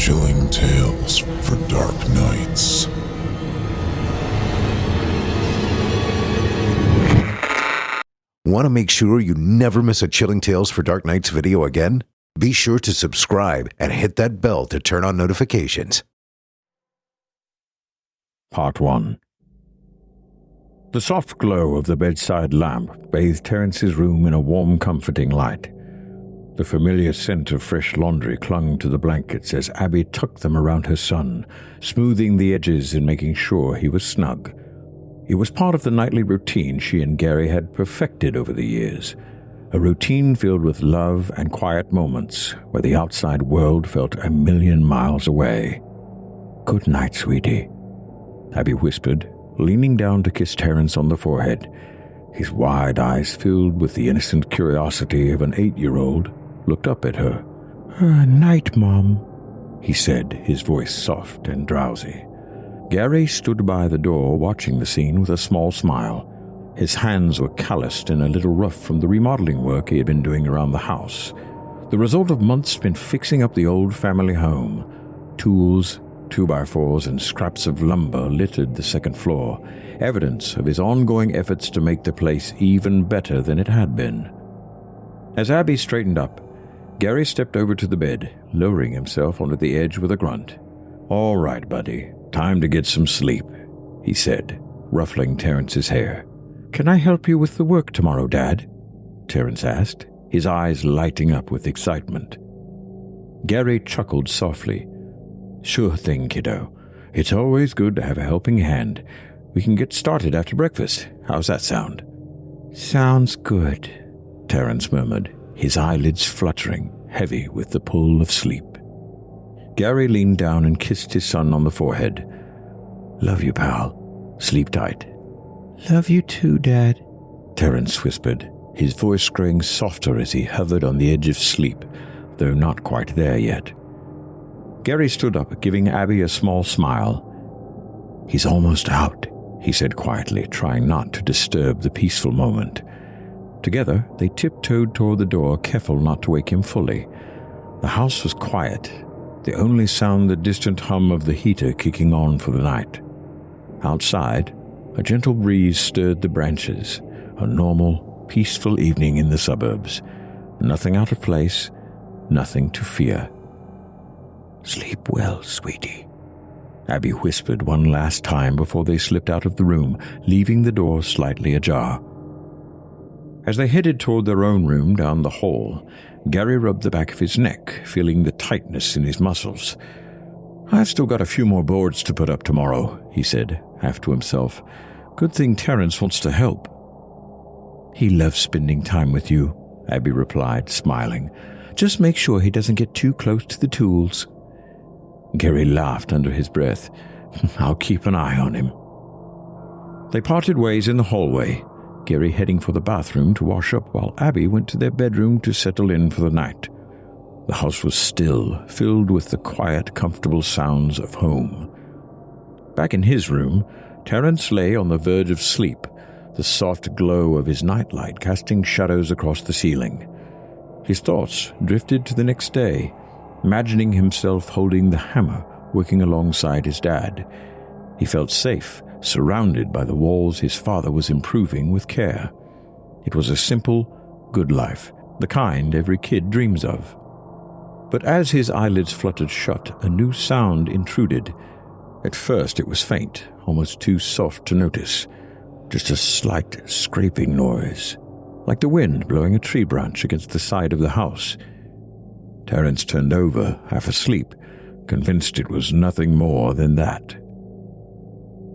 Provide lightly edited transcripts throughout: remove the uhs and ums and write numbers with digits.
chilling tales for dark nights. Want to make sure you never miss a Chilling Tales for Dark Nights video again? Be sure to subscribe and hit that bell to turn on notifications. Part 1. The soft glow of the bedside lamp bathed Terrance's room in a warm, comforting light. The familiar scent of fresh laundry clung to the blankets as Abby tucked them around her son, smoothing the edges and making sure he was snug. It was part of the nightly routine she and Gary had perfected over the years, a routine filled with love and quiet moments where the outside world felt a million miles away. "Good night, sweetie," Abby whispered, leaning down to kiss Terrance on the forehead. His wide eyes, filled with the innocent curiosity of an 8-year-old, looked up at her. "Night, Mom," he said, his voice soft and drowsy. Gary stood by the door watching the scene with a small smile. His hands were calloused and a little rough from the remodeling work he had been doing around the house, the result of months spent fixing up the old family home. Tools, 2x4s, and scraps of lumber littered the second floor, evidence of his ongoing efforts to make the place even better than it had been. As Abby straightened up, Gary stepped over to the bed, lowering himself onto the edge with a grunt. "All right, buddy. Time to get some sleep," he said, ruffling Terrance's hair. "Can I help you with the work tomorrow, Dad?" Terrance asked, his eyes lighting up with excitement. Gary chuckled softly. "Sure thing, kiddo. It's always good to have a helping hand. We can get started after breakfast. How's that sound?" "Sounds good," Terrance murmured, his eyelids fluttering, heavy with the pull of sleep. Gary leaned down and kissed his son on the forehead. "Love you, pal. Sleep tight." "Love you too, Dad," Terrance whispered, his voice growing softer as he hovered on the edge of sleep, though not quite there yet. Gary stood up, giving Abby a small smile. "He's almost out," he said quietly, trying not to disturb the peaceful moment. Together, they tiptoed toward the door, careful not to wake him fully. The house was quiet, the only sound the distant hum of the heater kicking on for the night. Outside, a gentle breeze stirred the branches, a normal, peaceful evening in the suburbs. Nothing out of place, nothing to fear. "Sleep well, sweetie," Abby whispered one last time before they slipped out of the room, leaving the door slightly ajar. As they headed toward their own room down the hall, Gary rubbed the back of his neck, feeling the tightness in his muscles. "I've still got a few more boards to put up tomorrow," he said, half to himself. "Good thing Terrance wants to help." "He loves spending time with you," Abby replied, smiling. "Just make sure he doesn't get too close to the tools." Gary laughed under his breath. "I'll keep an eye on him." They parted ways in the hallway, Gary heading for the bathroom to wash up while Abby went to their bedroom to settle in for the night. The house was still, filled with the quiet, comfortable sounds of home. Back in his room, Terrance lay on the verge of sleep, the soft glow of his nightlight casting shadows across the ceiling. His thoughts drifted to the next day, imagining himself holding the hammer, working alongside his dad. He felt safe, surrounded by the walls his father was improving with care. It was a simple, good life, the kind every kid dreams of. But as his eyelids fluttered shut, a new sound intruded. At first it was faint, almost too soft to notice. Just a slight scraping noise, like the wind blowing a tree branch against the side of the house. Terrance turned over, half asleep, convinced it was nothing more than that.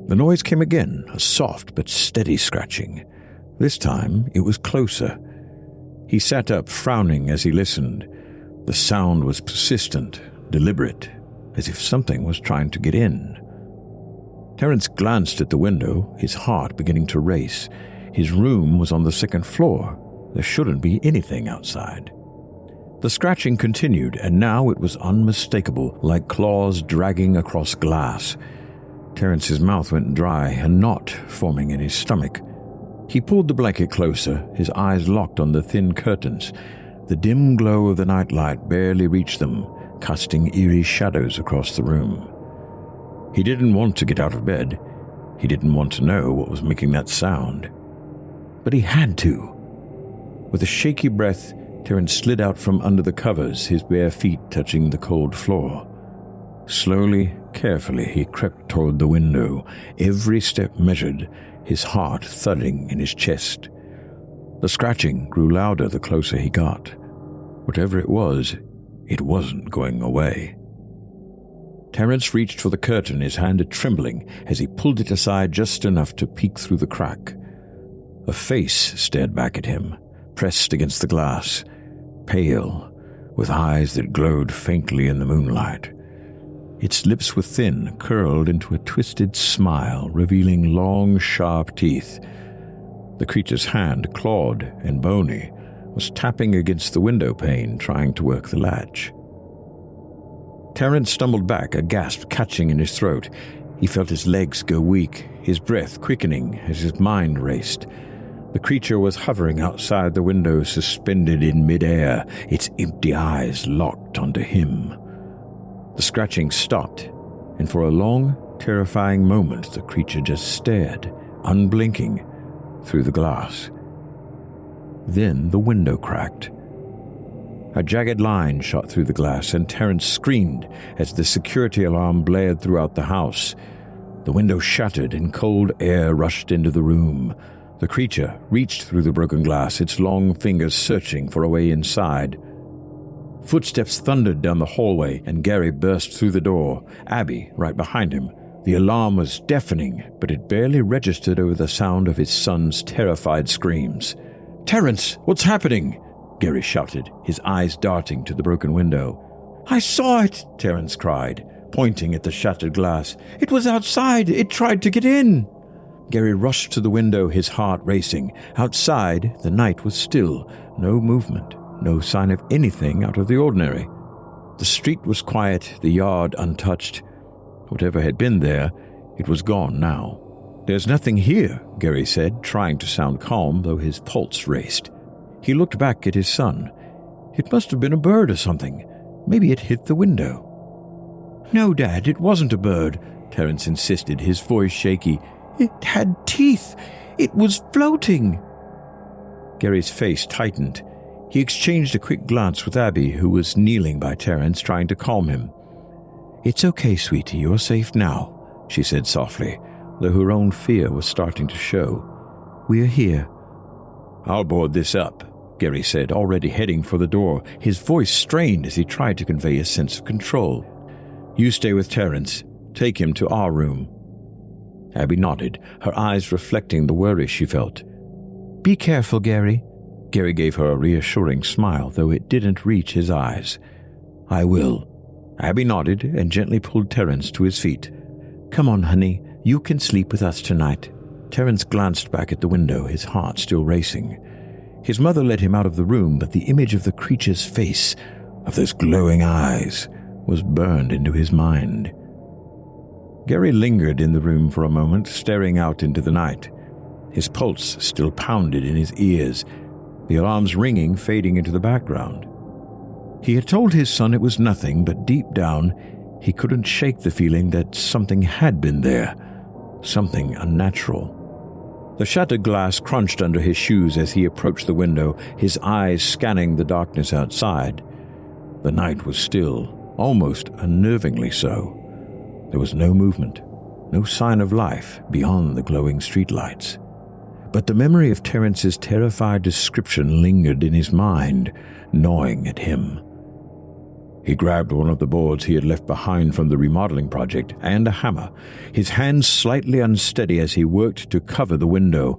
The noise came again, a soft but steady scratching. This time it was closer. He sat up, frowning as he listened. The sound was persistent, deliberate, as if something was trying to get in. Terrance glanced at the window, his heart beginning to race. His room was on the second floor. There shouldn't be anything outside. The scratching continued, and now it was unmistakable, like claws dragging across glass. Terrance's mouth went dry, a knot forming in his stomach. He pulled the blanket closer, his eyes locked on the thin curtains. The dim glow of the nightlight barely reached them, casting eerie shadows across the room. He didn't want to get out of bed. He didn't want to know what was making that sound. But he had to. With a shaky breath, Terrance slid out from under the covers, his bare feet touching the cold floor. Slowly, carefully, he crept toward the window, every step measured, his heart thudding in his chest. The scratching grew louder the closer he got. Whatever it wasn't going away. Terrance reached for the curtain, his hand trembling as he pulled it aside just enough to peek through the crack. A face stared back at him, pressed against the glass, pale, with eyes that glowed faintly in the moonlight. Its lips were thin, curled into a twisted smile, revealing long, sharp teeth. The creature's hand, clawed and bony, was tapping against the window pane, trying to work the latch. Terrance stumbled back, a gasp catching in his throat. He felt his legs go weak, his breath quickening as his mind raced. The creature was hovering outside the window, suspended in midair, its empty eyes locked onto him. The scratching stopped, and for a long, terrifying moment the creature just stared, unblinking, through the glass. Then the window cracked. A jagged line shot through the glass, and Terrance screamed as the security alarm blared throughout the house. The window shattered, and cold air rushed into the room. The creature reached through the broken glass, its long fingers searching for a way inside. Footsteps thundered down the hallway, and Gary burst through the door, Abby right behind him. The alarm was deafening, but it barely registered over the sound of his son's terrified screams. "Terrance, what's happening?" Gary shouted, his eyes darting to the broken window. "I saw it," Terrance cried, pointing at the shattered glass. "It was outside. It tried to get in." Gary rushed to the window, his heart racing. Outside, the night was still, no movement, no sign of anything out of the ordinary. The street was quiet, the yard untouched. Whatever had been there, it was gone now. "There's nothing here," Gary said, trying to sound calm, though his pulse raced. He looked back at his son. "It must have been a bird or something. Maybe it hit the window." "No, Dad, it wasn't a bird," Terrance insisted, his voice shaky. "It had teeth. It was floating." Gary's face tightened. He exchanged a quick glance with Abby, who was kneeling by Terrance, trying to calm him. "It's okay, sweetie, you're safe now," she said softly, though her own fear was starting to show. "We're here." "I'll board this up," Gary said, already heading for the door, his voice strained as he tried to convey a sense of control. "You stay with Terrance. Take him to our room." Abby nodded, her eyes reflecting the worry she felt. "Be careful, Gary." Gary gave her a reassuring smile, though it didn't reach his eyes. "I will." Abby nodded and gently pulled Terrance to his feet. "Come on, honey. You can sleep with us tonight." Terrance glanced back at the window, his heart still racing. His mother led him out of the room, but the image of the creature's face, of those glowing eyes, was burned into his mind. Gary lingered in the room for a moment, staring out into the night. His pulse still pounded in his ears, the alarm's ringing fading into the background. He had told his son it was nothing, but deep down, he couldn't shake the feeling that something had been there, something unnatural. The shattered glass crunched under his shoes as he approached the window, his eyes scanning the darkness outside. The night was still, almost unnervingly so. There was no movement, no sign of life beyond the glowing streetlights. But the memory of Terrance's terrified description lingered in his mind, gnawing at him. He grabbed one of the boards he had left behind from the remodeling project and a hammer, his hands slightly unsteady as he worked to cover the window.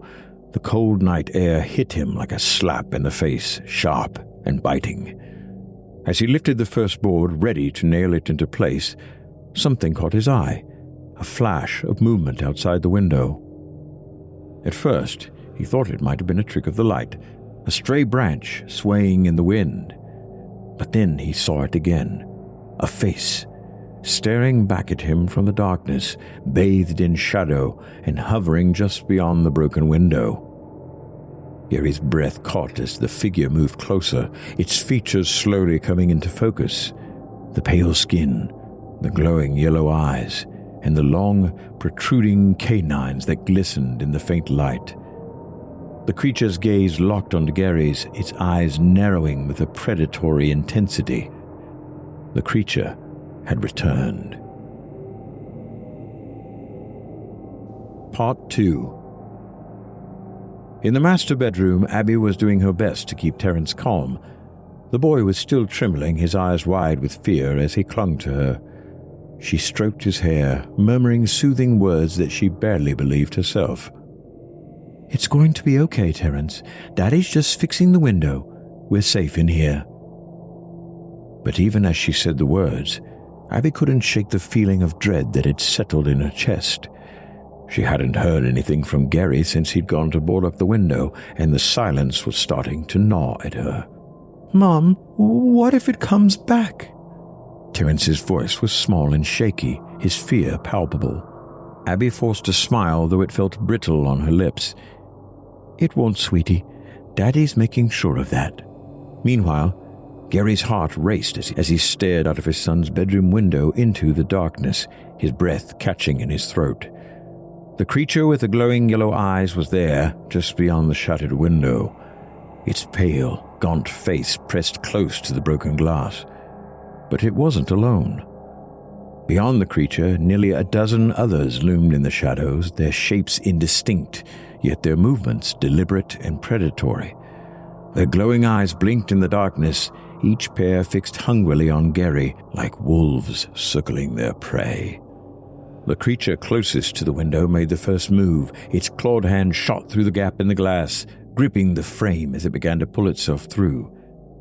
The cold night air hit him like a slap in the face, sharp and biting. As he lifted the first board, ready to nail it into place, something caught his eye, a flash of movement outside the window. At first, he thought it might have been a trick of the light, a stray branch swaying in the wind. But then he saw it again, a face, staring back at him from the darkness, bathed in shadow and hovering just beyond the broken window. Gary's breath caught as the figure moved closer, its features slowly coming into focus. The pale skin, the glowing yellow eyes, and the long, protruding canines that glistened in the faint light. The creature's gaze locked onto Gary's, its eyes narrowing with a predatory intensity. The creature had returned. Part 2. In the master bedroom, Abby was doing her best to keep Terrance calm. The boy was still trembling, his eyes wide with fear as he clung to her. She stroked his hair, murmuring soothing words that she barely believed herself. "It's going to be okay, Terrance. Daddy's just fixing the window. We're safe in here." But even as she said the words, Abby couldn't shake the feeling of dread that had settled in her chest. She hadn't heard anything from Gary since he'd gone to board up the window, and the silence was starting to gnaw at her. "Mom, what if it comes back?" Terrance's voice was small and shaky, his fear palpable. Abby forced a smile, though it felt brittle on her lips. "It won't, sweetie. Daddy's making sure of that." Meanwhile, Gary's heart raced as he stared out of his son's bedroom window into the darkness, his breath catching in his throat. The creature with the glowing yellow eyes was there, just beyond the shattered window, its pale, gaunt face pressed close to the broken glass. But it wasn't alone. Beyond the creature, nearly a dozen others loomed in the shadows, their shapes indistinct, yet their movements deliberate and predatory. Their glowing eyes blinked in the darkness, each pair fixed hungrily on Gary, like wolves circling their prey. The creature closest to the window made the first move. Its clawed hand shot through the gap in the glass, gripping the frame as it began to pull itself through.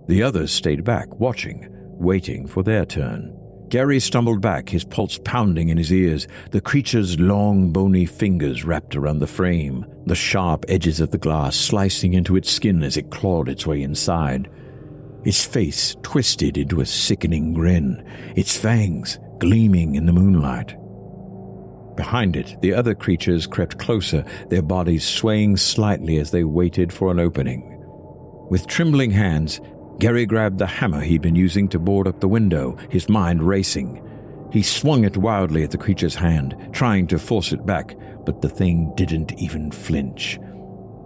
The others stayed back, watching, waiting for their turn. Gary stumbled back, his pulse pounding in his ears. The creature's long, bony fingers wrapped around the frame, the sharp edges of the glass slicing into its skin as it clawed its way inside. Its face twisted into a sickening grin, its fangs gleaming in the moonlight. Behind it, the other creatures crept closer, their bodies swaying slightly as they waited for an opening. With trembling hands, Gary grabbed the hammer he'd been using to board up the window, his mind racing. He swung it wildly at the creature's hand, trying to force it back, but the thing didn't even flinch.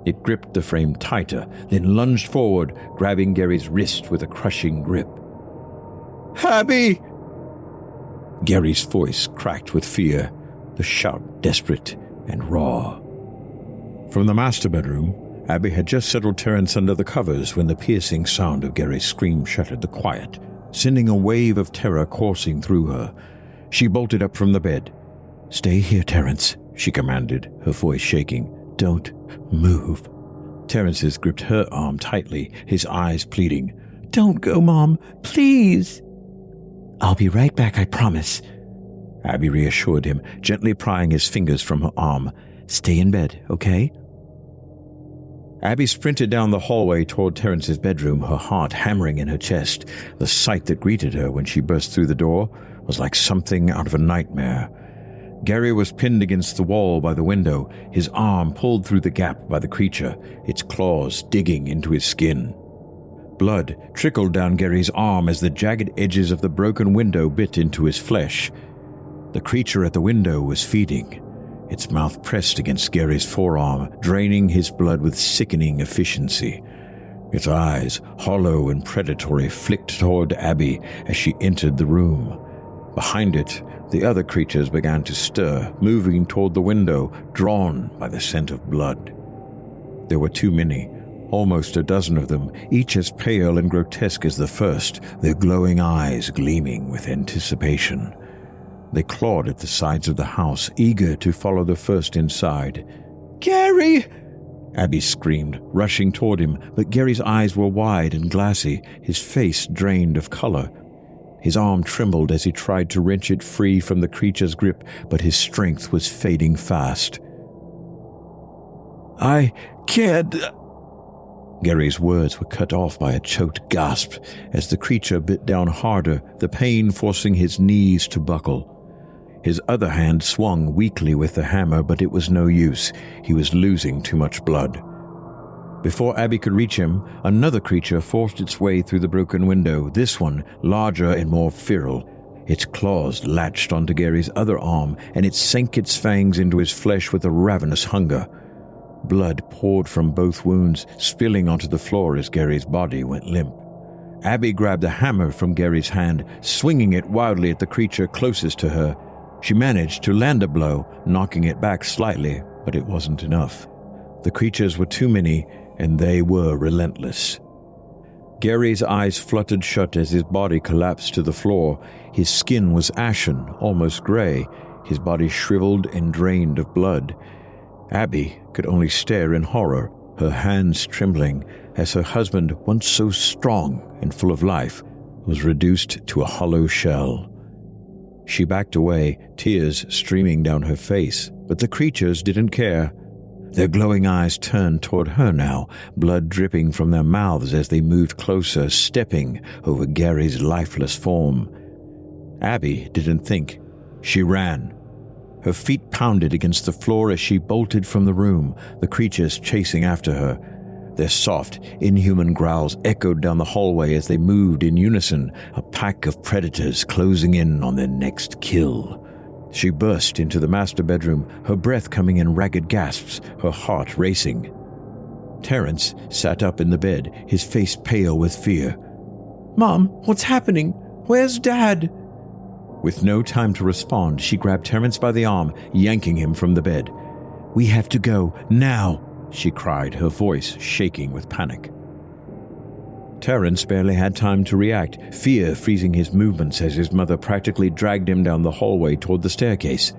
It gripped the frame tighter, then lunged forward, grabbing Gary's wrist with a crushing grip. "Abby!" Gary's voice cracked with fear, the shout desperate and raw. From the master bedroom, Abby had just settled Terrance under the covers when the piercing sound of Gary's scream shattered the quiet, sending a wave of terror coursing through her. She bolted up from the bed. "Stay here, Terrance," she commanded, her voice shaking. "Don't move." Terrance's gripped her arm tightly, his eyes pleading. "Don't go, Mom, please." "I'll be right back, I promise," Abby reassured him, gently prying his fingers from her arm. "Stay in bed, okay?" Abby sprinted down the hallway toward Terrance's bedroom, her heart hammering in her chest. The sight that greeted her when she burst through the door was like something out of a nightmare. Gary was pinned against the wall by the window, his arm pulled through the gap by the creature, its claws digging into his skin. Blood trickled down Gary's arm as the jagged edges of the broken window bit into his flesh. The creature at the window was feeding, its mouth pressed against Gary's forearm, draining his blood with sickening efficiency. Its eyes, hollow and predatory, flicked toward Abby as she entered the room. Behind it, the other creatures began to stir, moving toward the window, drawn by the scent of blood. There were too many, almost a dozen of them, each as pale and grotesque as the first, their glowing eyes gleaming with anticipation. They clawed at the sides of the house, eager to follow the first inside. "Gary!" Abby screamed, rushing toward him, but Gary's eyes were wide and glassy, his face drained of color. His arm trembled as he tried to wrench it free from the creature's grip, but his strength was fading fast. "I can't..." Gary's words were cut off by a choked gasp as the creature bit down harder, the pain forcing his knees to buckle. His other hand swung weakly with the hammer, but it was no use. He was losing too much blood. Before Abby could reach him, another creature forced its way through the broken window, this one larger and more feral. Its claws latched onto Gary's other arm, and it sank its fangs into his flesh with a ravenous hunger. Blood poured from both wounds, spilling onto the floor as Gary's body went limp. Abby grabbed a hammer from Gary's hand, swinging it wildly at the creature closest to her. She managed to land a blow, knocking it back slightly, but it wasn't enough. The creatures were too many, and they were relentless. Gary's eyes fluttered shut as his body collapsed to the floor. His skin was ashen, almost gray, his body shriveled and drained of blood. Abby could only stare in horror, her hands trembling, as her husband, once so strong and full of life, was reduced to a hollow shell. She backed away, tears streaming down her face, but the creatures didn't care. Their glowing eyes turned toward her now, blood dripping from their mouths as they moved closer, stepping over Gary's lifeless form. Abby didn't think. She ran. Her feet pounded against the floor as she bolted from the room, the creatures chasing after her. Their soft, inhuman growls echoed down the hallway as they moved in unison, a pack of predators closing in on their next kill. She burst into the master bedroom, her breath coming in ragged gasps, her heart racing. Terrance sat up in the bed, his face pale with fear. "Mom, what's happening? Where's Dad?" With no time to respond, she grabbed Terrance by the arm, yanking him from the bed. "We have to go, now," she cried, her voice shaking with panic. Terrance barely had time to react, fear freezing his movements as his mother practically dragged him down the hallway toward the staircase.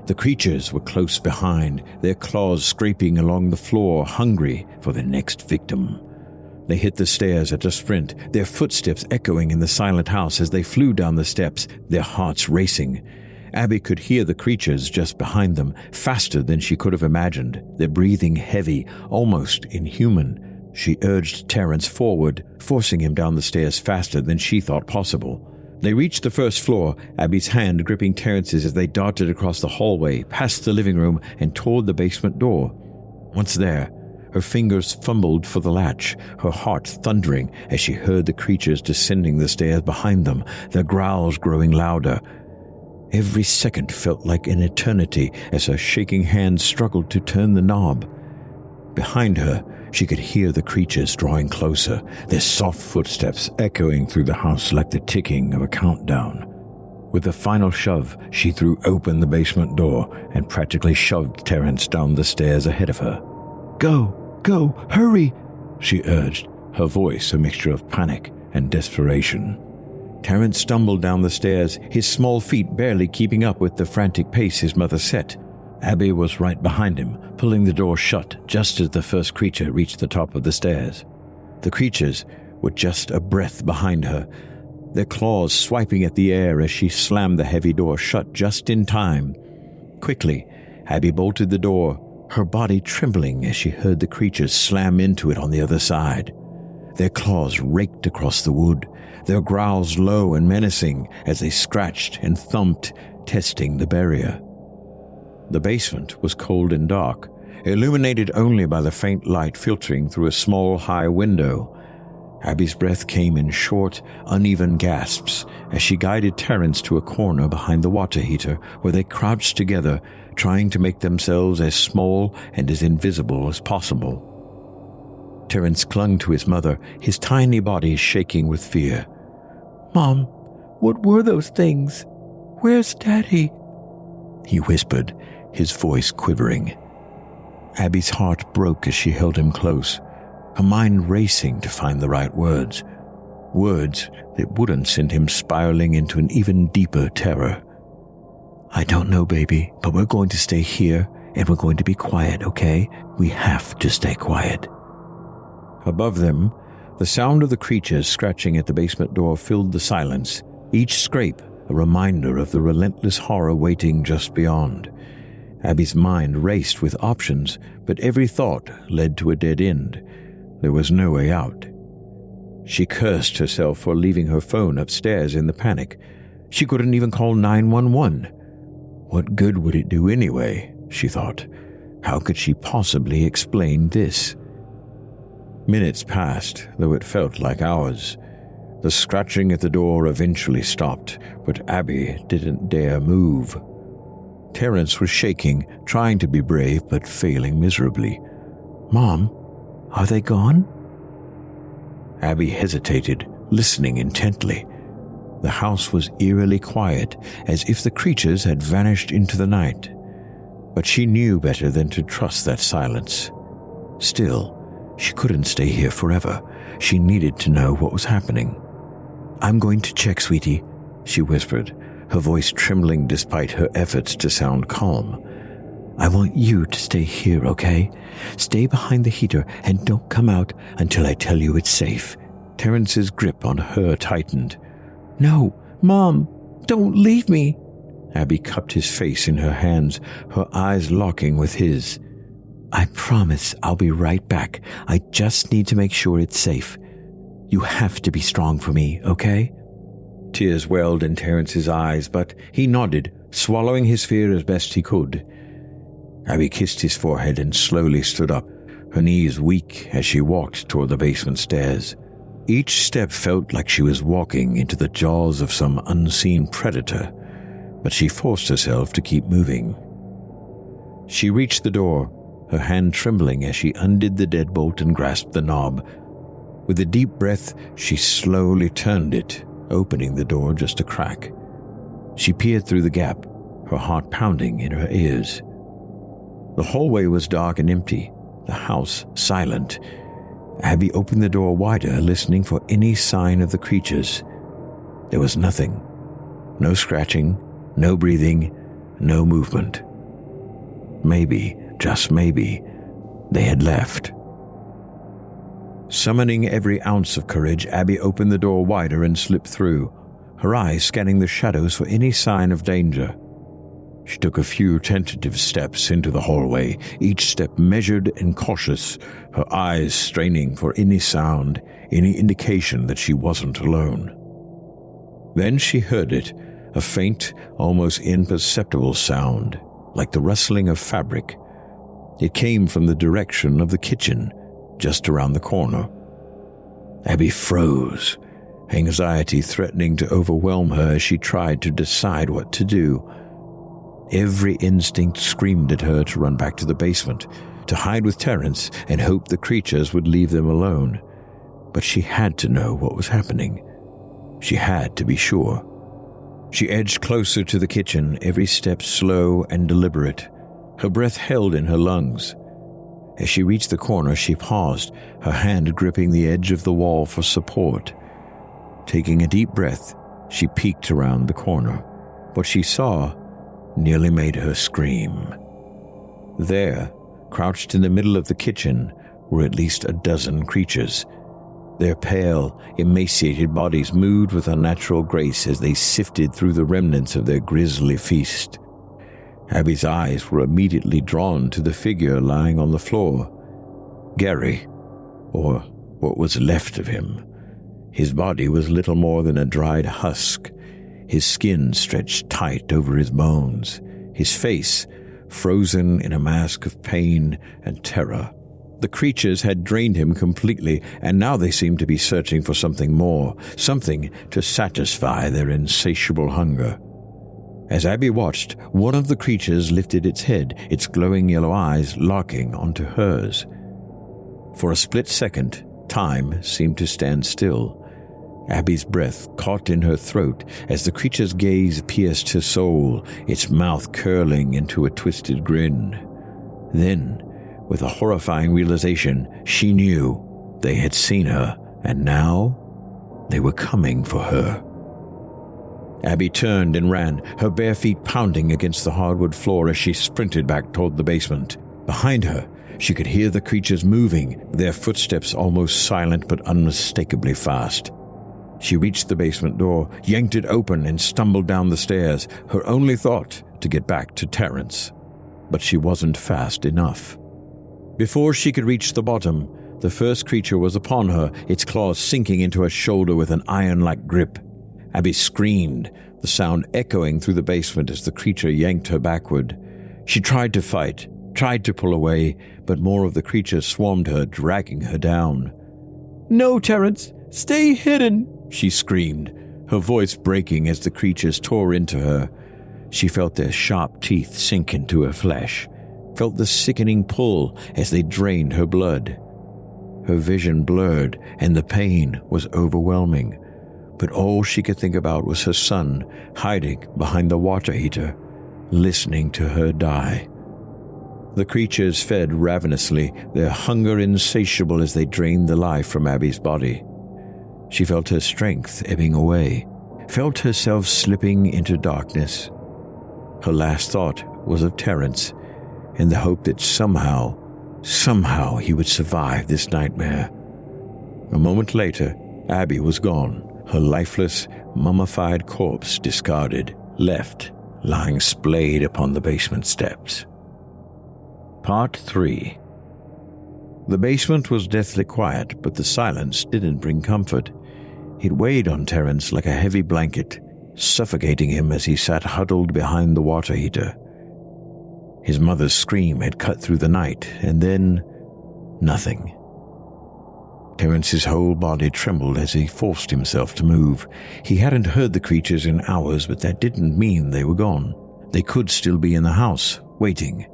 The creatures were close behind, their claws scraping along the floor, hungry for their next victim. They hit the stairs at a sprint, their footsteps echoing in the silent house as they flew down the steps, their hearts racing. Abby could hear the creatures just behind them, faster than she could have imagined, their breathing heavy, almost inhuman. She urged Terrance forward, forcing him down the stairs faster than she thought possible. They reached the first floor, Abby's hand gripping Terrance's as they darted across the hallway, past the living room, and toward the basement door. Once there, her fingers fumbled for the latch, her heart thundering as she heard the creatures descending the stairs behind them, their growls growing louder. Every second felt like an eternity as her shaking hand struggled to turn the knob. Behind her, she could hear the creatures drawing closer, their soft footsteps echoing through the house like the ticking of a countdown. With a final shove, she threw open the basement door and practically shoved Terrance down the stairs ahead of her. Go, hurry," she urged, her voice a mixture of panic and desperation. Terrance stumbled down the stairs, his small feet barely keeping up with the frantic pace his mother set. Abby was right behind him, pulling the door shut just as the first creature reached the top of the stairs. The creatures were just a breath behind her, their claws swiping at the air as she slammed the heavy door shut just in time. Quickly, Abby bolted the door, her body trembling as she heard the creatures slam into it on the other side. Their claws raked across the wood, their growls low and menacing as they scratched and thumped, testing the barrier. The basement was cold and dark, illuminated only by the faint light filtering through a small high window. Abby's breath came in short, uneven gasps as she guided Terrance to a corner behind the water heater where they crouched together, trying to make themselves as small and as invisible as possible. Terrance clung to his mother, his tiny body shaking with fear. "Mom, what were those things? Where's Daddy?" he whispered, his voice quivering. Abby's heart broke as she held him close, her mind racing to find the right words that wouldn't send him spiraling into an even deeper terror. "I don't know, baby, but we're going to stay here, and we're going to be quiet, okay? We have to stay quiet." Above them, the sound of the creatures scratching at the basement door filled the silence, each scrape a reminder of the relentless horror waiting just beyond. Abby's mind raced with options, but every thought led to a dead end. There was no way out. She cursed herself for leaving her phone upstairs in the panic. She couldn't even call 911. What good would it do anyway, she thought. How could she possibly explain this? Minutes passed, though it felt like hours. The scratching at the door eventually stopped, but Abby didn't dare move. Terrance was shaking, trying to be brave but failing miserably. "Mom, are they gone?" Abby hesitated, listening intently. The house was eerily quiet, as if the creatures had vanished into the night. But she knew better than to trust that silence. Still, she couldn't stay here forever. She needed to know what was happening. "I'm going to check, sweetie," she whispered, her voice trembling despite her efforts to sound calm. "I want you to stay here, okay? Stay behind the heater and don't come out until I tell you it's safe." Terrance's grip on her tightened. "No, Mom, don't leave me." Abby cupped his face in her hands, her eyes locking with his. "I promise I'll be right back. I just need to make sure it's safe. You have to be strong for me, okay?" Tears welled in Terrance's eyes, but he nodded, swallowing his fear as best he could. Abby kissed his forehead and slowly stood up, her knees weak as she walked toward the basement stairs. Each step felt like she was walking into the jaws of some unseen predator, but she forced herself to keep moving. She reached the door, her hand trembling as she undid the deadbolt and grasped the knob. With a deep breath, she slowly turned it, opening the door just a crack. She peered through the gap, her heart pounding in her ears. The hallway was dark and empty, the house silent. Abby opened the door wider, listening for any sign of the creatures. There was nothing. No scratching, no breathing, no movement. Maybe, just maybe, they had left. Summoning every ounce of courage, Abby opened the door wider and slipped through, her eyes scanning the shadows for any sign of danger. She took a few tentative steps into the hallway, each step measured and cautious, her eyes straining for any sound, any indication that she wasn't alone. Then she heard it, a faint, almost imperceptible sound, like the rustling of fabric. It came from the direction of the kitchen, just around the corner. Abby froze, anxiety threatening to overwhelm her as she tried to decide what to do. Every instinct screamed at her to run back to the basement, to hide with Terrance and hope the creatures would leave them alone. But she had to know what was happening. She had to be sure. She edged closer to the kitchen, every step slow and deliberate, her breath held in her lungs. As she reached the corner, she paused, her hand gripping the edge of the wall for support. Taking a deep breath, she peeked around the corner. What she saw nearly made her scream. There, crouched in the middle of the kitchen, were at least a dozen creatures. Their pale, emaciated bodies moved with unnatural grace as they sifted through the remnants of their grisly feast. Abby's eyes were immediately drawn to the figure lying on the floor. Gary, or what was left of him. His body was little more than a dried husk, his skin stretched tight over his bones, his face frozen in a mask of pain and terror. The creatures had drained him completely, and now they seemed to be searching for something more, something to satisfy their insatiable hunger. As Abby watched, one of the creatures lifted its head, its glowing yellow eyes locking onto hers. For a split second, time seemed to stand still. Abby's breath caught in her throat as the creature's gaze pierced her soul, its mouth curling into a twisted grin. Then, with a horrifying realization, she knew they had seen her, and now they were coming for her. Abby turned and ran, her bare feet pounding against the hardwood floor as she sprinted back toward the basement. Behind her, she could hear the creatures moving, their footsteps almost silent but unmistakably fast. She reached the basement door, yanked it open, and stumbled down the stairs, her only thought to get back to Terrance. But she wasn't fast enough. Before she could reach the bottom, the first creature was upon her, its claws sinking into her shoulder with an iron-like grip. Abby screamed, the sound echoing through the basement as the creature yanked her backward. She tried to fight, tried to pull away, but more of the creatures swarmed her, dragging her down. "No, Terrance, stay hidden," she screamed, her voice breaking as the creatures tore into her. She felt their sharp teeth sink into her flesh, felt the sickening pull as they drained her blood. Her vision blurred, and the pain was overwhelming. But all she could think about was her son hiding behind the water heater, listening to her die. The creatures fed ravenously, their hunger insatiable as they drained the life from Abby's body. She felt her strength ebbing away, felt herself slipping into darkness. Her last thought was of Terrance, and the hope that somehow he would survive this nightmare. A moment later, Abby was gone, her lifeless, mummified corpse discarded, left lying splayed upon the basement steps. Part 3. The basement was deathly quiet, but the silence didn't bring comfort. It weighed on Terrance like a heavy blanket, suffocating him as he sat huddled behind the water heater. His mother's scream had cut through the night, and then nothing. Terrance's whole body trembled as he forced himself to move. He hadn't heard the creatures in hours, but that didn't mean they were gone. They could still be in the house, waiting.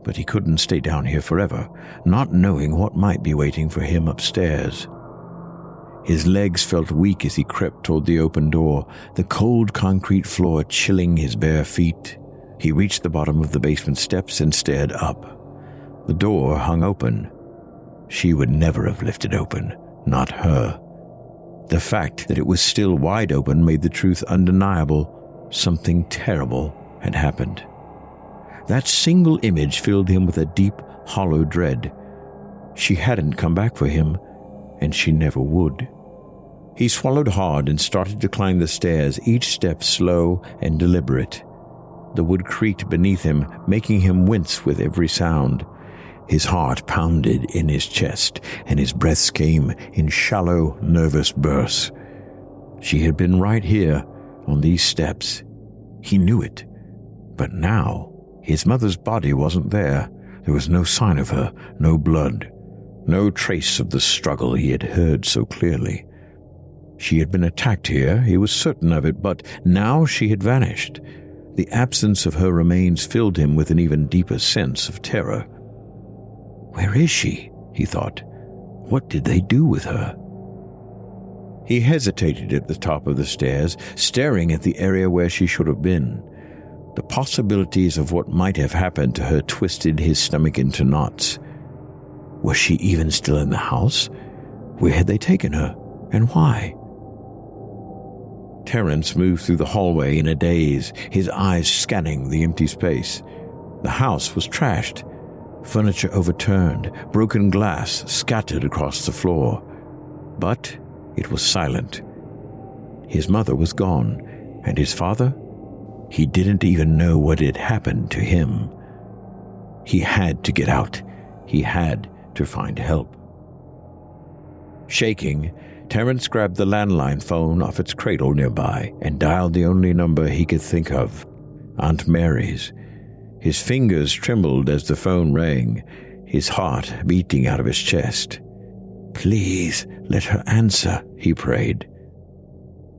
But he couldn't stay down here forever, not knowing what might be waiting for him upstairs. His legs felt weak as he crept toward the open door, the cold concrete floor chilling his bare feet. He reached the bottom of the basement steps and stared up. The door hung open. She would never have lifted open, not her. The fact that it was still wide open made the truth undeniable. Something terrible had happened. That single image filled him with a deep, hollow dread. She hadn't come back for him, and she never would. He swallowed hard and started to climb the stairs, each step slow and deliberate. The wood creaked beneath him, making him wince with every sound. His heart pounded in his chest, and his breaths came in shallow, nervous bursts. She had been right here, on these steps. He knew it. But now, his mother's body wasn't there. There was no sign of her, no blood, no trace of the struggle he had heard so clearly. She had been attacked here, he was certain of it, but now she had vanished. The absence of her remains filled him with an even deeper sense of terror. Where is she? He thought. What did they do with her? He hesitated at the top of the stairs, staring at the area where she should have been. The possibilities of what might have happened to her twisted his stomach into knots. Was she even still in the house? Where had they taken her, and why? Terrance moved through the hallway in a daze, his eyes scanning the empty space. The house was trashed. Furniture overturned, broken glass scattered across the floor. But it was silent. His mother was gone, and his father? He didn't even know what had happened to him. He had to get out. He had to find help. Shaking, Terrance grabbed the landline phone off its cradle nearby and dialed the only number he could think of, Aunt Mary's. His fingers trembled as the phone rang, his heart beating out of his chest. Please, let her answer, he prayed.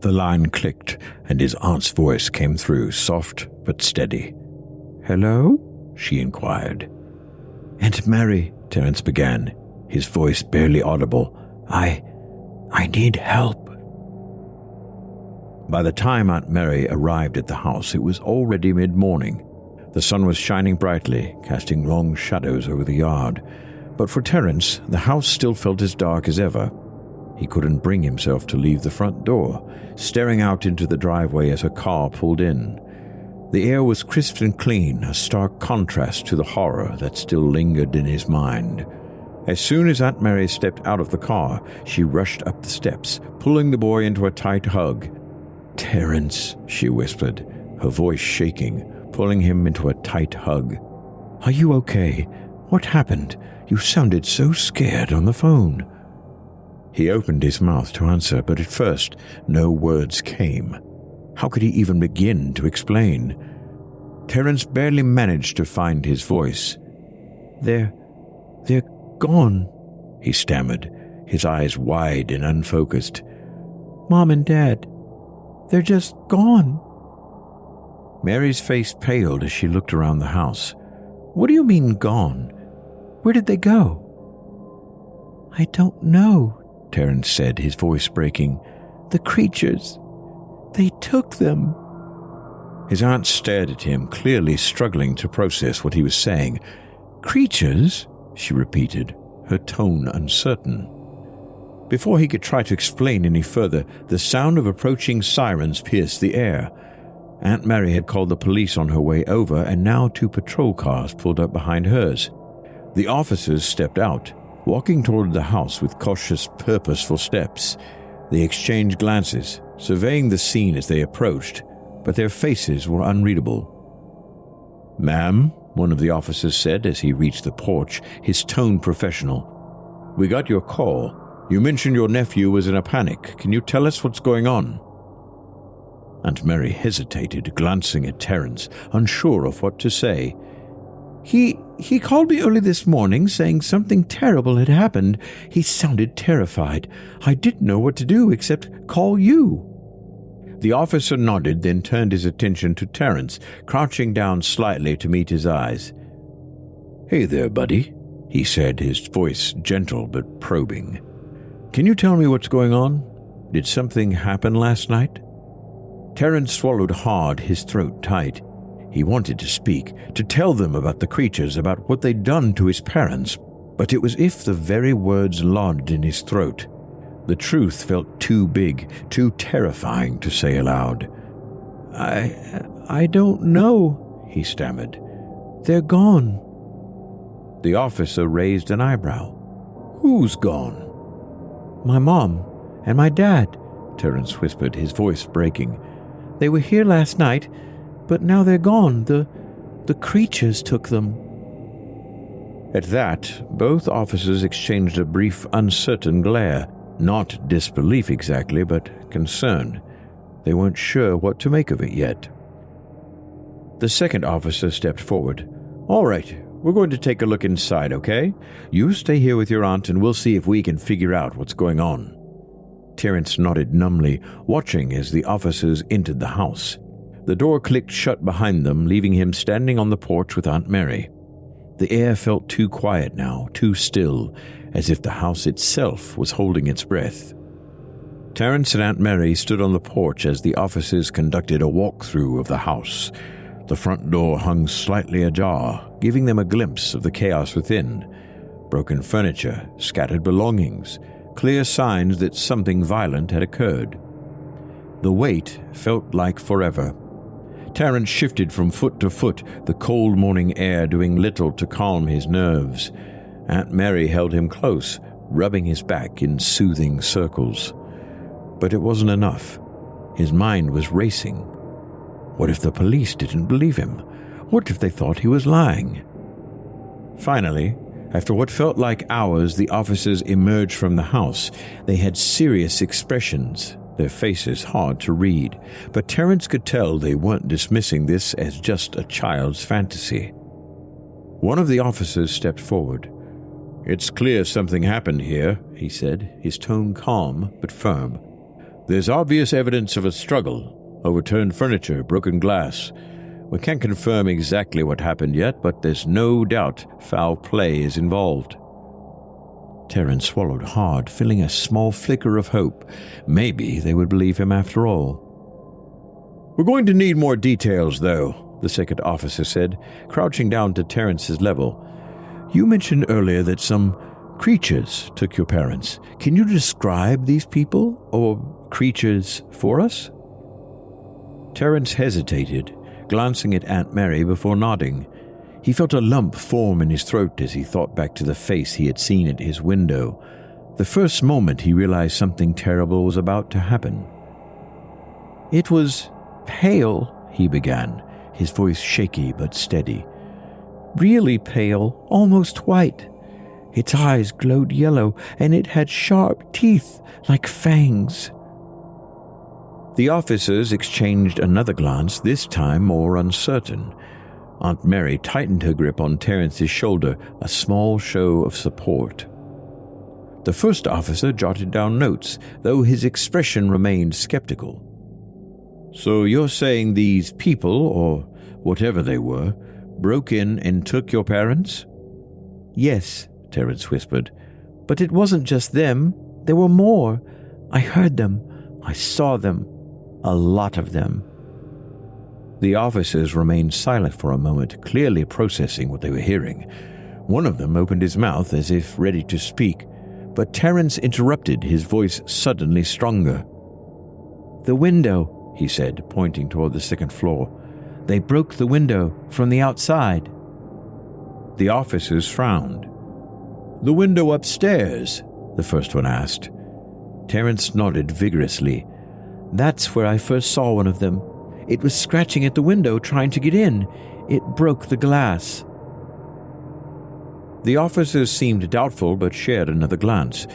The line clicked, and his aunt's voice came through, soft but steady. "Hello?" she inquired. "Aunt Mary," Terrance began, his voice barely audible. I need help." By the time Aunt Mary arrived at the house, it was already mid-morning. The sun was shining brightly, casting long shadows over the yard. But for Terrance, the house still felt as dark as ever. He couldn't bring himself to leave the front door, staring out into the driveway as her car pulled in. The air was crisp and clean, a stark contrast to the horror that still lingered in his mind. As soon as Aunt Mary stepped out of the car, she rushed up the steps, pulling the boy into a tight hug. "Terrance," she whispered, her voice shaking, pulling him into a tight hug. "Are you okay? What happened? You sounded so scared on the phone." He opened his mouth to answer, but at first no words came. How could he even begin to explain? Terrance barely managed to find his voice. They're gone," he stammered, his eyes wide and unfocused. "Mom and Dad, they're just gone." Mary's face paled as she looked around the house. "What do you mean gone? Where did they go?" "I don't know," Terrance said, his voice breaking. "The creatures, they took them." His aunt stared at him, clearly struggling to process what he was saying. "Creatures?" she repeated, her tone uncertain. Before he could try to explain any further, the sound of approaching sirens pierced the air. Aunt Mary had called the police on her way over, and now 2 patrol cars pulled up behind hers. The officers stepped out, walking toward the house with cautious, purposeful steps. They exchanged glances, surveying the scene as they approached, but their faces were unreadable. "Ma'am," one of the officers said as he reached the porch, his tone professional. "We got your call. You mentioned your nephew was in a panic. Can you tell us what's going on?" Aunt Mary hesitated, glancing at Terrance, unsure of what to say. He called me early this morning, saying something terrible had happened. He sounded terrified. I didn't know what to do except call you." The officer nodded, then turned his attention to Terrance, crouching down slightly to meet his eyes. "Hey there, buddy," he said, his voice gentle but probing. "Can you tell me what's going on? Did something happen last night?" Terrance swallowed hard, his throat tight. He wanted to speak, to tell them about the creatures, about what they'd done to his parents, but it was as if the very words lodged in his throat. The truth felt too big, too terrifying to say aloud. I don't know," he stammered. "They're gone." The officer raised an eyebrow. "Who's gone?" "My mom and my dad," Terrance whispered, his voice breaking. "They were here last night, but now they're gone. The creatures took them." At that, both officers exchanged a brief, uncertain glare. Not disbelief exactly, but concern. They weren't sure what to make of it yet. The second officer stepped forward. "All right, we're going to take a look inside, okay? You stay here with your aunt and we'll see if we can figure out what's going on." Terrance nodded numbly, watching as the officers entered the house. The door clicked shut behind them, leaving him standing on the porch with Aunt Mary. The air felt too quiet now, too still, as if the house itself was holding its breath. Terrance and Aunt Mary stood on the porch as the officers conducted a walkthrough of the house. The front door hung slightly ajar, giving them a glimpse of the chaos within. Broken furniture, scattered belongings, clear signs that something violent had occurred. The wait felt like forever. Terrance shifted from foot to foot, the cold morning air doing little to calm his nerves. Aunt Mary held him close, rubbing his back in soothing circles. But it wasn't enough. His mind was racing. What if the police didn't believe him? What if they thought he was lying? Finally, after what felt like hours, the officers emerged from the house. They had serious expressions, their faces hard to read, but Terrance could tell they weren't dismissing this as just a child's fantasy. One of the officers stepped forward. "It's clear something happened here," he said, his tone calm but firm. "There's obvious evidence of a struggle, overturned furniture, broken glass. We can't confirm exactly what happened yet, but there's no doubt foul play is involved." Terrance swallowed hard, feeling a small flicker of hope. Maybe they would believe him after all. "We're going to need more details, though," the second officer said, crouching down to Terrance's level. "You mentioned earlier that some creatures took your parents. Can you describe these people, or creatures, for us?" Terrance hesitated, glancing at Aunt Mary before nodding. He felt a lump form in his throat as he thought back to the face he had seen at his window. The first moment he realized something terrible was about to happen. "It was pale," he began, his voice shaky but steady. "Really pale, almost white. Its eyes glowed yellow, and it had sharp teeth like fangs." The officers exchanged another glance, this time more uncertain. Aunt Mary tightened her grip on Terrance's shoulder, a small show of support. The first officer jotted down notes, though his expression remained skeptical. "So you're saying these people, or whatever they were, broke in and took your parents?" "Yes," Terrance whispered. "But it wasn't just them. There were more. I heard them. I saw them. A lot of them." The officers remained silent for a moment, clearly processing what they were hearing. One of them opened his mouth as if ready to speak, but Terrance interrupted, his voice suddenly stronger. "The window," he said, pointing toward the second floor. "They broke the window from the outside." The officers frowned. "The window upstairs?" the first one asked. Terrance nodded vigorously. "That's where I first saw one of them. It was scratching at the window trying to get in. It broke the glass." The officers seemed doubtful but shared another glance.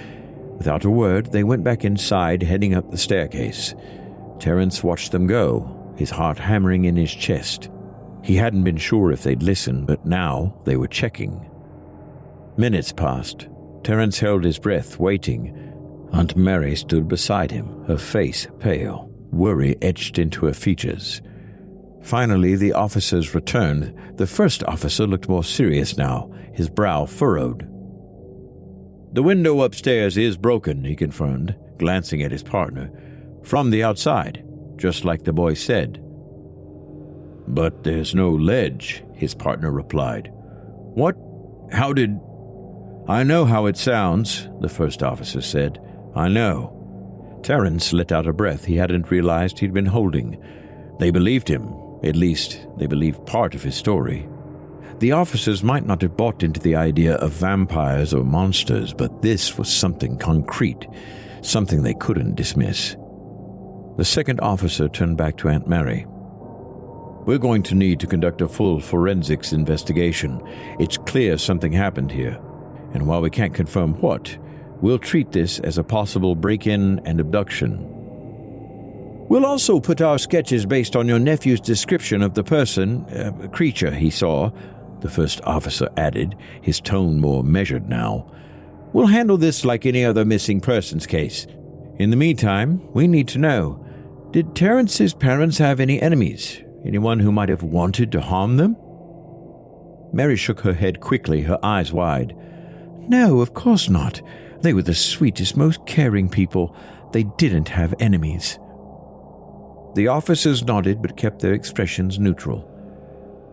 Without a word, they went back inside, heading up the staircase. Terrance watched them go, his heart hammering in his chest. He hadn't been sure if they'd listen, but now they were checking. Minutes passed. Terrance held his breath, waiting. Aunt Mary stood beside him, her face pale, worry etched into her features. Finally, the officers returned. The first officer looked more serious now, his brow furrowed. "The window upstairs is broken," he confirmed, glancing at his partner. "From the outside, just like the boy said." "But there's no ledge," his partner replied. "What? How did—" "I know how it sounds," the first officer said. "I know." Terrance let out a breath he hadn't realized he'd been holding. They believed him. At least, they believed part of his story. The officers might not have bought into the idea of vampires or monsters, but this was something concrete, something they couldn't dismiss. The second officer turned back to Aunt Mary. "We're going to need to conduct a full forensics investigation. It's clear something happened here, and while we can't confirm what, we'll treat this as a possible break-in and abduction. We'll also put our sketches based on your nephew's description of the creature he saw," the first officer added, his tone more measured now. "We'll handle this like any other missing persons case. In the meantime, we need to know, did Terrance's parents have any enemies? Anyone who might have wanted to harm them?" Mary shook her head quickly, her eyes wide. "No, of course not. They were the sweetest, most caring people. They didn't have enemies." The officers nodded but kept their expressions neutral.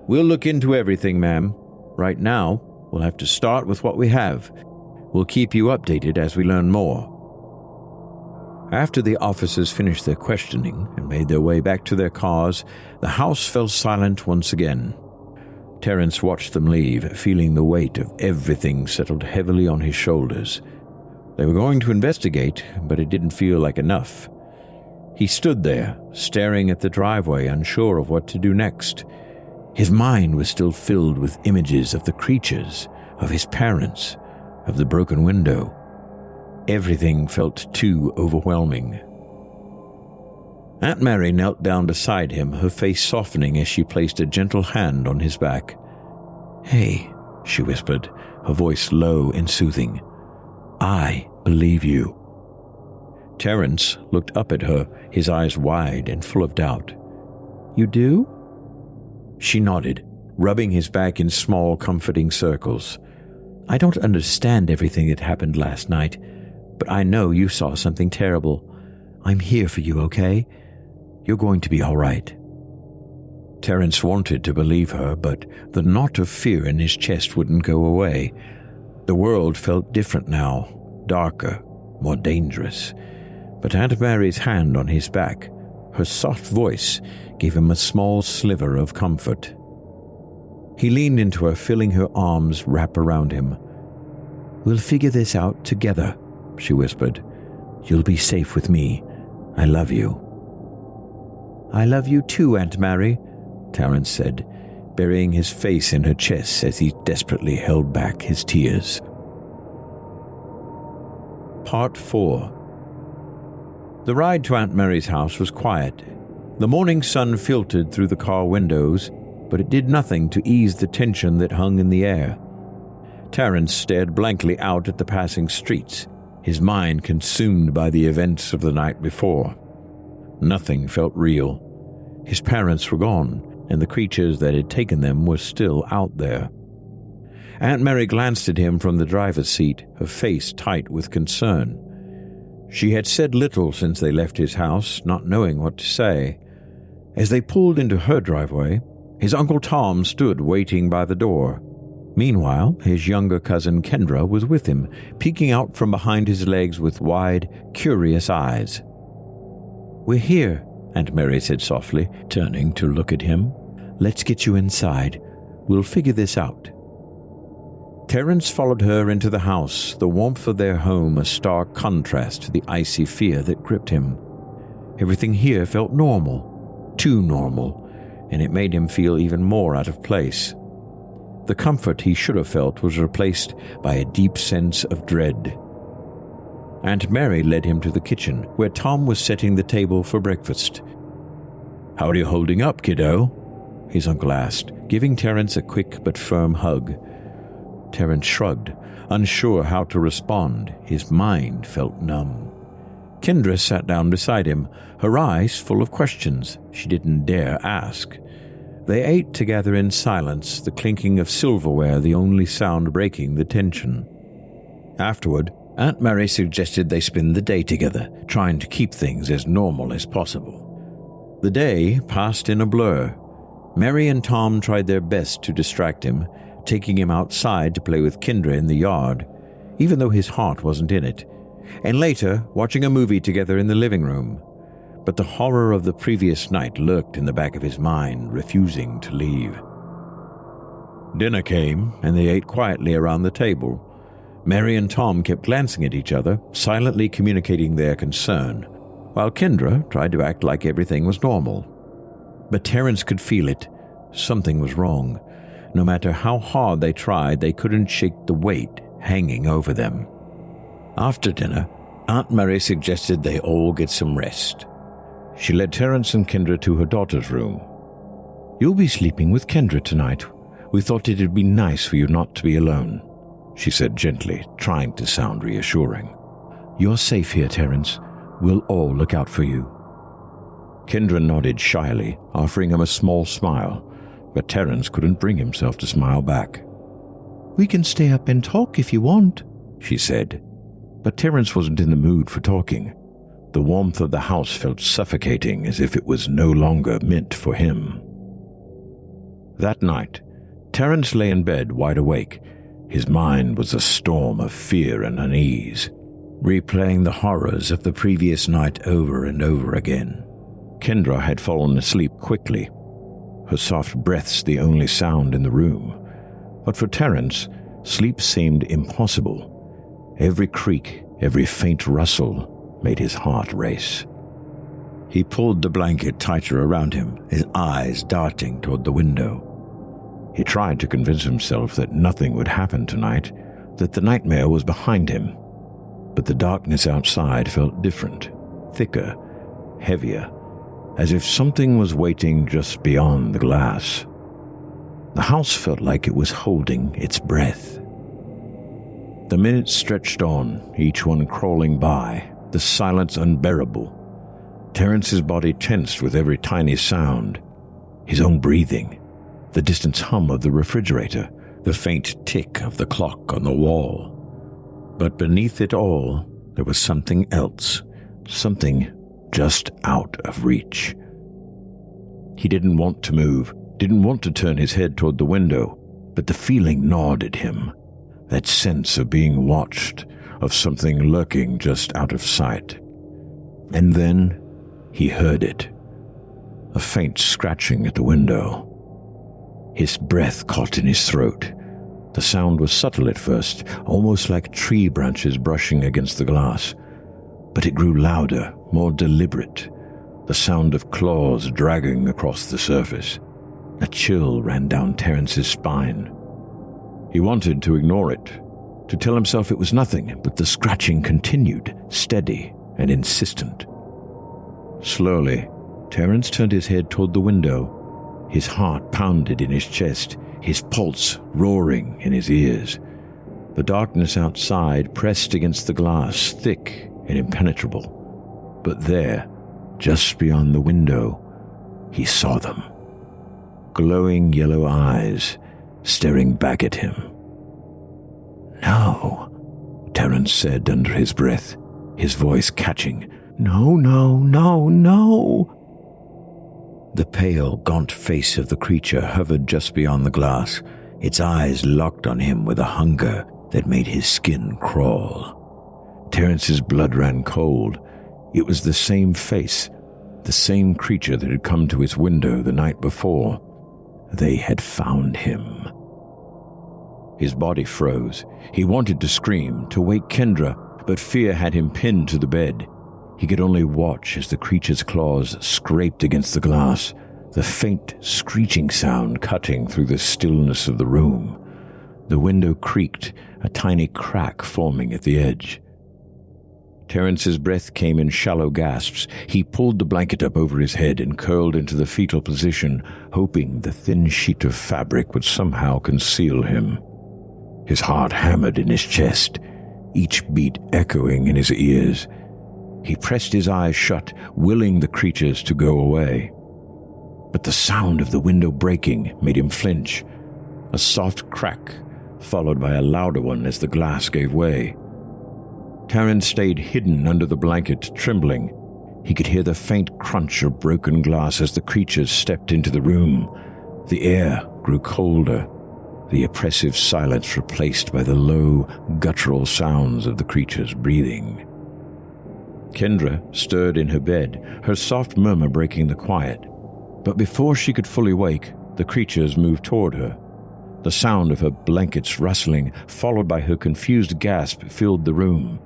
"We'll look into everything, ma'am. Right now, we'll have to start with what we have. We'll keep you updated as we learn more." After the officers finished their questioning and made their way back to their cars, the house fell silent once again. Terrance watched them leave, feeling the weight of everything settled heavily on his shoulders. They were going to investigate, but it didn't feel like enough. He stood there, staring at the driveway, unsure of what to do next. His mind was still filled with images of the creatures, of his parents, of the broken window. Everything felt too overwhelming. Aunt Mary knelt down beside him, her face softening as she placed a gentle hand on his back. "Hey," she whispered, her voice low and soothing. "I believe you." Terrance looked up at her, his eyes wide and full of doubt. "You do?" She nodded, rubbing his back in small, comforting circles. "I don't understand everything that happened last night, but I know you saw something terrible. I'm here for you, okay? You're going to be all right." Terrance wanted to believe her, but the knot of fear in his chest wouldn't go away. The world felt different now, darker, more dangerous. But Aunt Mary's hand on his back, her soft voice, gave him a small sliver of comfort. He leaned into her, feeling her arms wrap around him. "We'll figure this out together," she whispered. "You'll be safe with me. I love you." "I love you too, Aunt Mary," Terrance said, burying his face in her chest as he desperately held back his tears. Part 4. The ride to Aunt Mary's house was quiet. The morning sun filtered through the car windows, but it did nothing to ease the tension that hung in the air. Terrance stared blankly out at the passing streets, his mind consumed by the events of the night before. Nothing felt real. His parents were gone, and the creatures that had taken them were still out there. Aunt Mary glanced at him from the driver's seat, her face tight with concern. She had said little since they left his house, not knowing what to say. As they pulled into her driveway, his Uncle Tom stood waiting by the door. Meanwhile, his younger cousin Kendra was with him, peeking out from behind his legs with wide, curious eyes. "We're here," Aunt Mary said softly, turning to look at him. "Let's get you inside. We'll figure this out." Terrance followed her into the house, the warmth of their home a stark contrast to the icy fear that gripped him. Everything here felt normal, too normal, and it made him feel even more out of place. The comfort he should have felt was replaced by a deep sense of dread. Aunt Mary led him to the kitchen, where Tom was setting the table for breakfast. "How are you holding up, kiddo?" his uncle asked, giving Terrance a quick but firm hug. Terrance shrugged, unsure how to respond. His mind felt numb. Kendra sat down beside him, her eyes full of questions she didn't dare ask. They ate together in silence, the clinking of silverware the only sound breaking the tension. Afterward, Aunt Mary suggested they spend the day together, trying to keep things as normal as possible. The day passed in a blur. Mary and Tom tried their best to distract him, taking him outside to play with Kendra in the yard, even though his heart wasn't in it, and later watching a movie together in the living room. But the horror of the previous night lurked in the back of his mind, refusing to leave. Dinner came, and they ate quietly around the table. Mary and Tom kept glancing at each other, silently communicating their concern, while Kendra tried to act like everything was normal. But Terrance could feel it. Something was wrong. No matter how hard they tried, they couldn't shake the weight hanging over them. After dinner, Aunt Mary suggested they all get some rest. She led Terrance and Kendra to her daughter's room. "You'll be sleeping with Kendra tonight. We thought it'd be nice for you not to be alone," she said gently, trying to sound reassuring. "You're safe here, Terrance. We'll all look out for you." Kendra nodded shyly, offering him a small smile, but Terrance couldn't bring himself to smile back. "We can stay up and talk if you want," she said. But Terrance wasn't in the mood for talking. The warmth of the house felt suffocating, as if it was no longer meant for him. That night, Terrance lay in bed wide awake. His mind was a storm of fear and unease, replaying the horrors of the previous night over and over again. Kendra had fallen asleep quickly, her soft breaths the only sound in the room. But for Terrance, sleep seemed impossible. Every creak, every faint rustle made his heart race. He pulled the blanket tighter around him, his eyes darting toward the window. He tried to convince himself that nothing would happen tonight, that the nightmare was behind him. But the darkness outside felt different, thicker, heavier, as if something was waiting just beyond the glass. The house felt like it was holding its breath. The minutes stretched on, each one crawling by, the silence unbearable. Terrance's body tensed with every tiny sound, his own breathing, the distant hum of the refrigerator, the faint tick of the clock on the wall. But beneath it all, there was something else, something just out of reach. He didn't want to move, didn't want to turn his head toward the window, but the feeling gnawed at him, that sense of being watched, of something lurking just out of sight. And then he heard it, a faint scratching at the window. His breath caught in his throat. The sound was subtle at first, almost like tree branches brushing against the glass, but it grew louder, more deliberate, the sound of claws dragging across the surface. A chill ran down Terrance's spine. He wanted to ignore it, to tell himself it was nothing, but the scratching continued, steady and insistent. Slowly, Terrance turned his head toward the window. His heart pounded in his chest, his pulse roaring in his ears. The darkness outside pressed against the glass, thick and impenetrable. But there, just beyond the window, he saw them. Glowing yellow eyes staring back at him. "No," Terrance said under his breath, his voice catching. "No, no, no, no." The pale, gaunt face of the creature hovered just beyond the glass, its eyes locked on him with a hunger that made his skin crawl. Terrance's blood ran cold. It was the same face, the same creature that had come to his window the night before. They had found him. His body froze. He wanted to scream, to wake Kendra, but fear had him pinned to the bed. He could only watch as the creature's claws scraped against the glass, the faint screeching sound cutting through the stillness of the room. The window creaked, a tiny crack forming at the edge. Terrance's breath came in shallow gasps. He pulled the blanket up over his head and curled into the fetal position, hoping the thin sheet of fabric would somehow conceal him. His heart hammered in his chest, each beat echoing in his ears. He pressed his eyes shut, willing the creatures to go away. But the sound of the window breaking made him flinch. A soft crack, followed by a louder one as the glass gave way. Terrance stayed hidden under the blanket, trembling. He could hear the faint crunch of broken glass as the creatures stepped into the room. The air grew colder, the oppressive silence replaced by the low, guttural sounds of the creatures breathing. Kendra stirred in her bed, her soft murmur breaking the quiet. But before she could fully wake, the creatures moved toward her. The sound of her blankets rustling, followed by her confused gasp, filled the room.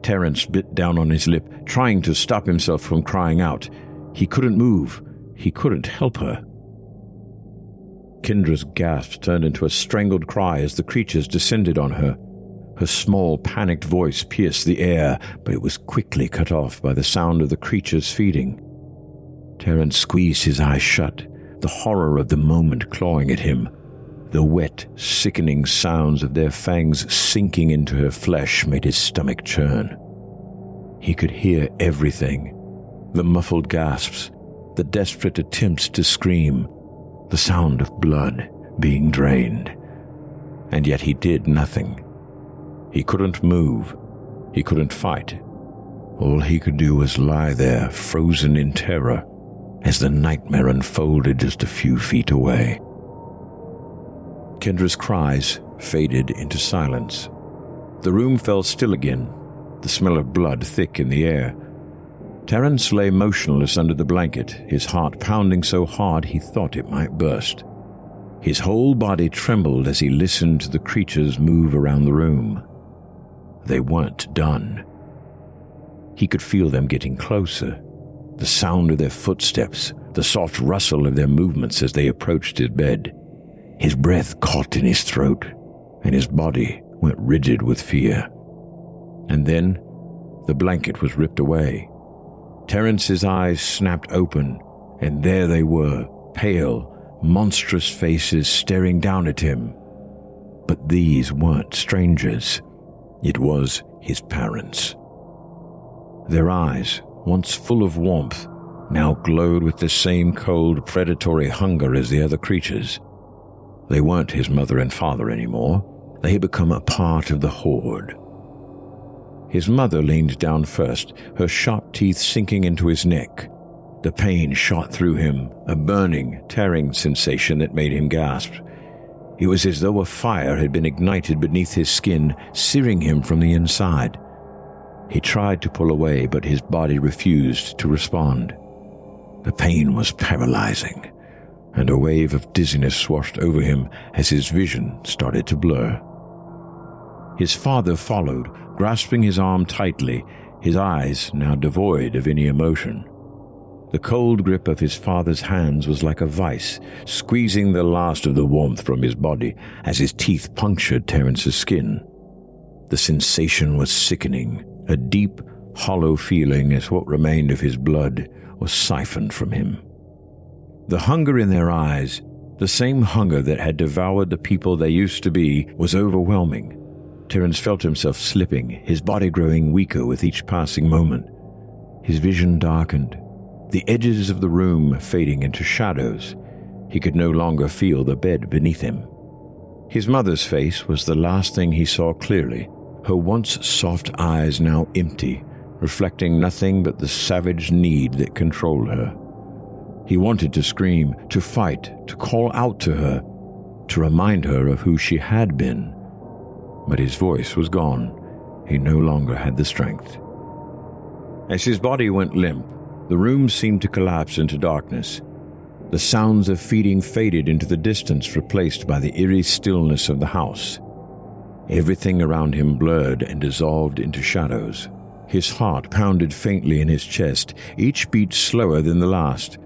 Terrance bit down on his lip, trying to stop himself from crying out. He couldn't move. He couldn't help her. Kendra's gasp turned into a strangled cry as the creatures descended on her. Her small, panicked voice pierced the air, but it was quickly cut off by the sound of the creatures feeding. Terrance squeezed his eyes shut, the horror of the moment clawing at him. The wet, sickening sounds of their fangs sinking into her flesh made his stomach churn. He could hear everything. The muffled gasps, the desperate attempts to scream, the sound of blood being drained. And yet he did nothing. He couldn't move. He couldn't fight. All he could do was lie there, frozen in terror, as the nightmare unfolded just a few feet away. Kendra's cries faded into silence. The room fell still again, the smell of blood thick in the air. Terrance lay motionless under the blanket, his heart pounding so hard he thought it might burst. His whole body trembled as he listened to the creatures move around the room. They weren't done. He could feel them getting closer, the sound of their footsteps, the soft rustle of their movements as they approached his bed. His breath caught in his throat, and his body went rigid with fear. And then the blanket was ripped away. Terrance's eyes snapped open, and there they were, pale, monstrous faces staring down at him. But these weren't strangers. It was his parents. Their eyes, once full of warmth, now glowed with the same cold, predatory hunger as the other creatures. They weren't his mother and father anymore. They had become a part of the horde. His mother leaned down first, her sharp teeth sinking into his neck. The pain shot through him, a burning, tearing sensation that made him gasp. It was as though a fire had been ignited beneath his skin, searing him from the inside. He tried to pull away, but his body refused to respond. The pain was paralyzing, and a wave of dizziness swashed over him as his vision started to blur. His father followed, grasping his arm tightly, his eyes now devoid of any emotion. The cold grip of his father's hands was like a vice, squeezing the last of the warmth from his body as his teeth punctured Terrance's skin. The sensation was sickening, a deep, hollow feeling as what remained of his blood was siphoned from him. The hunger in their eyes, the same hunger that had devoured the people they used to be, was overwhelming. Terrance felt himself slipping, his body growing weaker with each passing moment. His vision darkened, the edges of the room fading into shadows. He could no longer feel the bed beneath him. His mother's face was the last thing he saw clearly, her once soft eyes now empty, reflecting nothing but the savage need that controlled her. He wanted to scream, to fight, to call out to her, to remind her of who she had been. But his voice was gone. He no longer had the strength. As his body went limp, the room seemed to collapse into darkness. The sounds of feeding faded into the distance, replaced by the eerie stillness of the house. Everything around him blurred and dissolved into shadows. His heart pounded faintly in his chest, each beat slower than the last.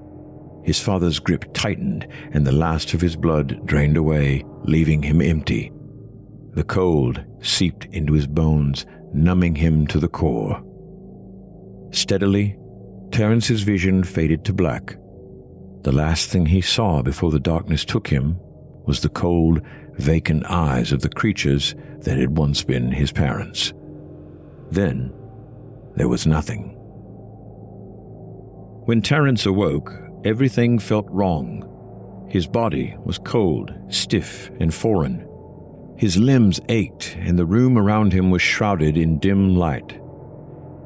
His father's grip tightened, and the last of his blood drained away, leaving him empty. The cold seeped into his bones, numbing him to the core. Steadily, Terrance's vision faded to black. The last thing he saw before the darkness took him was the cold, vacant eyes of the creatures that had once been his parents. Then, there was nothing. When Terrance awoke, everything felt wrong. His body was cold, stiff, and foreign. His limbs ached, and the room around him was shrouded in dim light.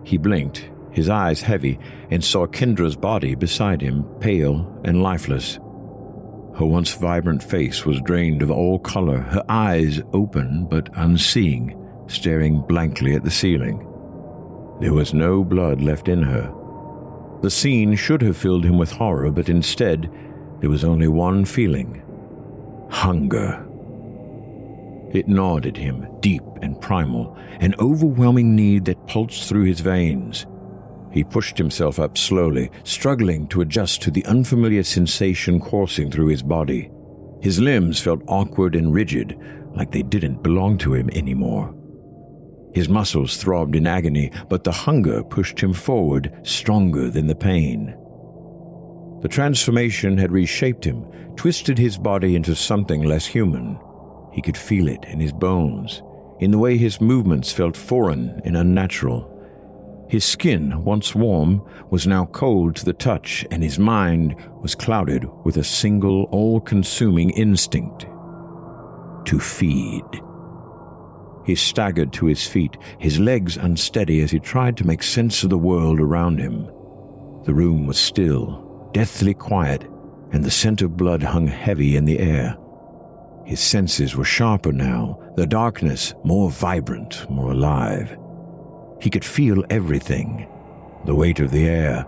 He blinked, his eyes heavy, and saw Kendra's body beside him, pale and lifeless. Her once vibrant face was drained of all color, her eyes open but unseeing, staring blankly at the ceiling. There was no blood left in her. The scene should have filled him with horror, but instead, there was only one feeling: hunger. It gnawed at him, deep and primal, an overwhelming need that pulsed through his veins. He pushed himself up slowly, struggling to adjust to the unfamiliar sensation coursing through his body. His limbs felt awkward and rigid, like they didn't belong to him anymore. His muscles throbbed in agony, but the hunger pushed him forward, stronger than the pain. The transformation had reshaped him, twisted his body into something less human. He could feel it in his bones, in the way his movements felt foreign and unnatural. His skin, once warm, was now cold to the touch, and his mind was clouded with a single, all-consuming instinct: to feed. He staggered to his feet, his legs unsteady as he tried to make sense of the world around him. The room was still, deathly quiet, and the scent of blood hung heavy in the air. His senses were sharper now, the darkness more vibrant, more alive. He could feel everything: the weight of the air,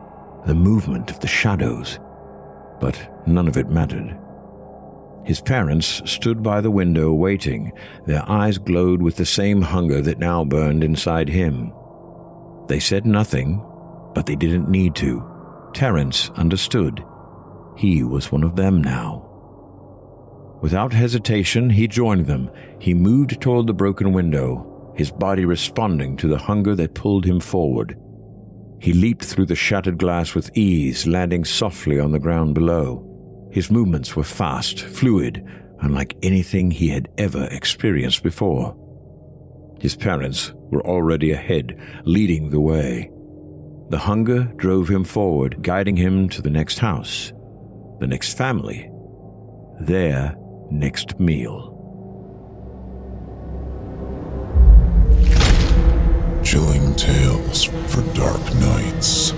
the movement of the shadows. But none of it mattered. His parents stood by the window waiting, their eyes glowed with the same hunger that now burned inside him. They said nothing, but they didn't need to. Terrance understood. He was one of them now. Without hesitation, he joined them. He moved toward the broken window, his body responding to the hunger that pulled him forward. He leaped through the shattered glass with ease, landing softly on the ground below. His movements were fast, fluid, unlike anything he had ever experienced before. His parents were already ahead, leading the way. The hunger drove him forward, guiding him to the next house, the next family, their next meal. Chilling tales for dark nights.